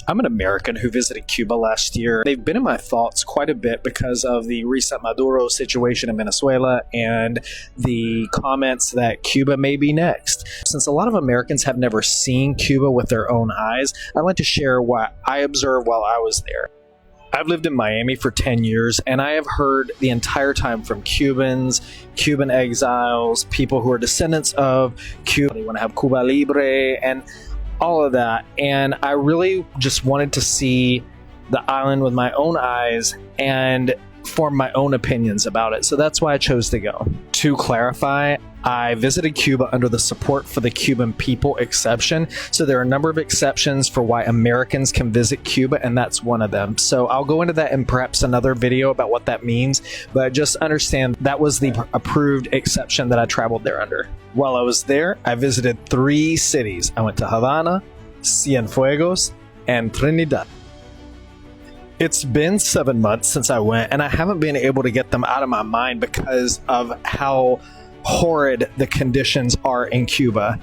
I'm an American who visited Cuba last year. They've been in my thoughts quite a bit because of the recent Maduro situation in Venezuela and the comments that Cuba may be next. Since a lot of Americans have never seen Cuba with their own eyes, I'd like to share what I observed while I was there. I've lived in Miami for 10 years, and I have heard the entire time from Cubans, Cuban exiles, people who are descendants of Cuba. They want to have Cuba Libre and all of that. And I really just wanted to see the island with my own eyes and form my own opinions about it. So that's why I chose to go. To clarify, I visited Cuba under the support for the Cuban people exception. So there are a number of exceptions for why Americans can visit Cuba, and that's one of them. So I'll go into that in perhaps another video about what that means, but just understand that was the approved exception that I traveled there under. While I was there, I visited 3 cities. I went to Havana, Cienfuegos, and Trinidad. It's been 7 months since I went, and I haven't been able to get them out of my mind because of how horrid the conditions are in Cuba.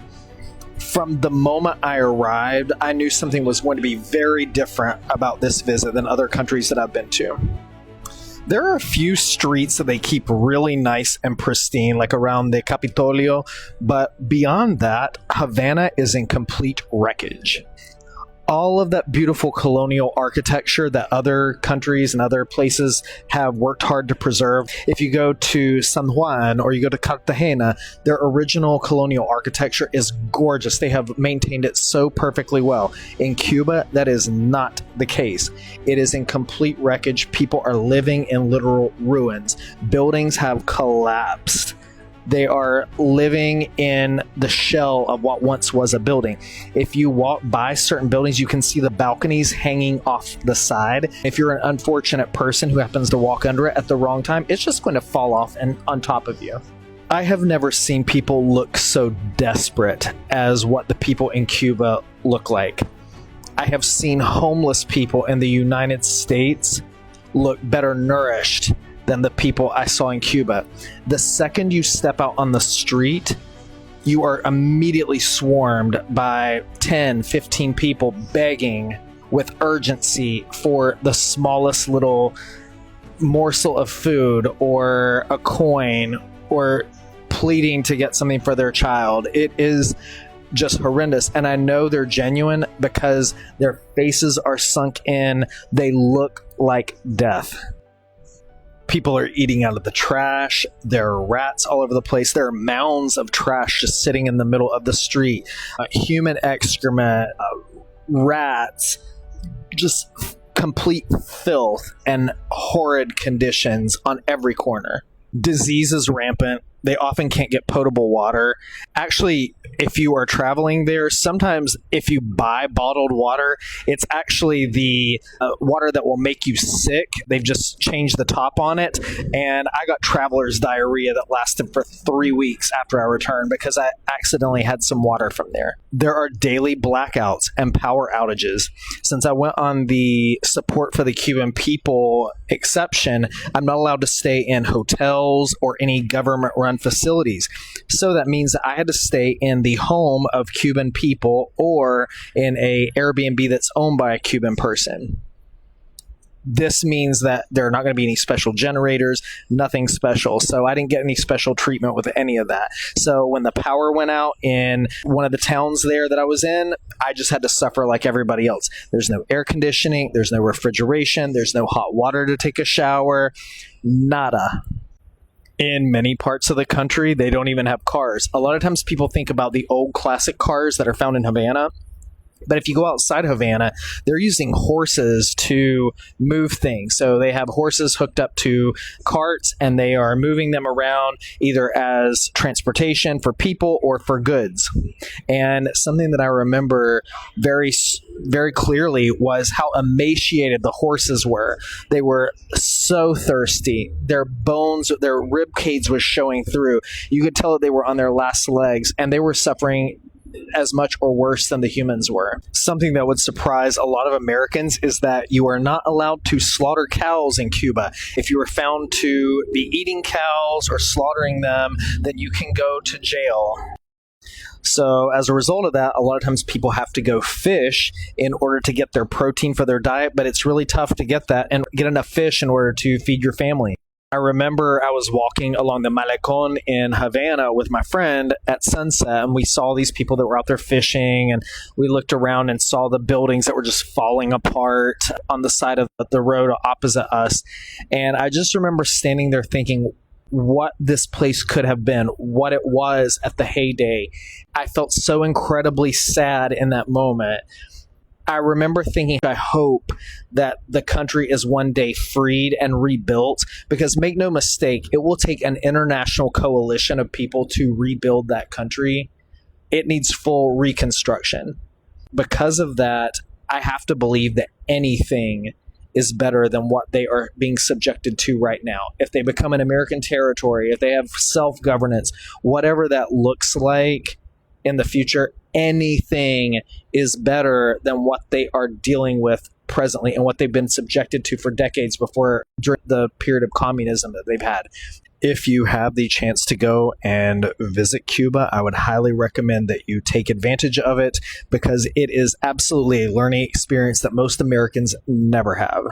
From the moment I arrived, I knew something was going to be very different about this visit than other countries that I've been to. There are a few streets that they keep really nice and pristine, like around the Capitolio, but beyond that, Havana is in complete wreckage. All of that beautiful colonial architecture that other countries and other places have worked hard to preserve. If you go to San Juan or you go to Cartagena, their original colonial architecture is gorgeous. They have maintained it so perfectly well. In Cuba, that is not the case. It is in complete wreckage. People are living in literal ruins. Buildings have collapsed. They are living in the shell of what once was a building. If you walk by certain buildings, you can see the balconies hanging off the side. If you're an unfortunate person who happens to walk under it at the wrong time, it's just going to fall off and on top of you. I have never seen people look so desperate as what the people in Cuba look like. I have seen homeless people in the United States look better nourished than the people I saw in Cuba. The second you step out on the street, you are immediately swarmed by 10, 15 people begging with urgency for the smallest little morsel of food or a coin or pleading to get something for their child. It is just horrendous. And I know they're genuine because their faces are sunk in. They look like death. People are eating out of the trash. There are rats all over the place. There are mounds of trash just sitting in the middle of the street. Human excrement, rats, just complete filth and horrid conditions on every corner. Disease is rampant. They often can't get potable water. Actually, if you are traveling there, sometimes if you buy bottled water, it's actually the water that will make you sick. They've just changed the top on it. And I got traveler's diarrhea that lasted for 3 weeks after I returned because I accidentally had some water from there. There are daily blackouts and power outages. Since I went on the support for the Cuban people exception, I'm not allowed to stay in hotels or any government-run facilities. So that means that I had to stay in the home of Cuban people or in a Airbnb that's owned by a Cuban person. This means that there are not going to be any special generators, nothing special. So I didn't get any special treatment with any of that. So when the power went out in one of the towns there that I was in, I just had to suffer like everybody else. There's no air conditioning, there's no refrigeration, there's no hot water to take a shower, nada. In many parts of the country, they don't even have cars. A lot of times people think about the old classic cars that are found in Havana. But if you go outside Havana, they're using horses to move things. So they have horses hooked up to carts and they are moving them around either as transportation for people or for goods. And something that I remember very clearly was how emaciated the horses were. They were so thirsty. Their bones, their rib cage was showing through. You could tell that they were on their last legs and they were suffering as much or worse than the humans were. Something that would surprise a lot of Americans is that you are not allowed to slaughter cows in Cuba. If you are found to be eating cows or slaughtering them, then you can go to jail. So as a result of that, a lot of times people have to go fish in order to get their protein for their diet, but it's really tough to get that and get enough fish in order to feed your family. I remember I was walking along the Malecon in Havana with my friend at sunset, and we saw these people that were out there fishing, and we looked around and saw the buildings that were just falling apart on the side of the road opposite us. And I just remember standing there thinking what this place could have been, what it was at the heyday. I felt so incredibly sad in that moment. I remember thinking, I hope that the country is one day freed and rebuilt, because make no mistake, it will take an international coalition of people to rebuild that country. It needs full reconstruction. Because of that, I have to believe that anything is better than what they are being subjected to right now. If they become an American territory, if they have self-governance, whatever that looks like in the future, anything is better than what they are dealing with presently and what they've been subjected to for decades before, during the period of communism that they've had. If you have the chance to go and visit Cuba, I would highly recommend that you take advantage of it, because it is absolutely a learning experience that most Americans never have.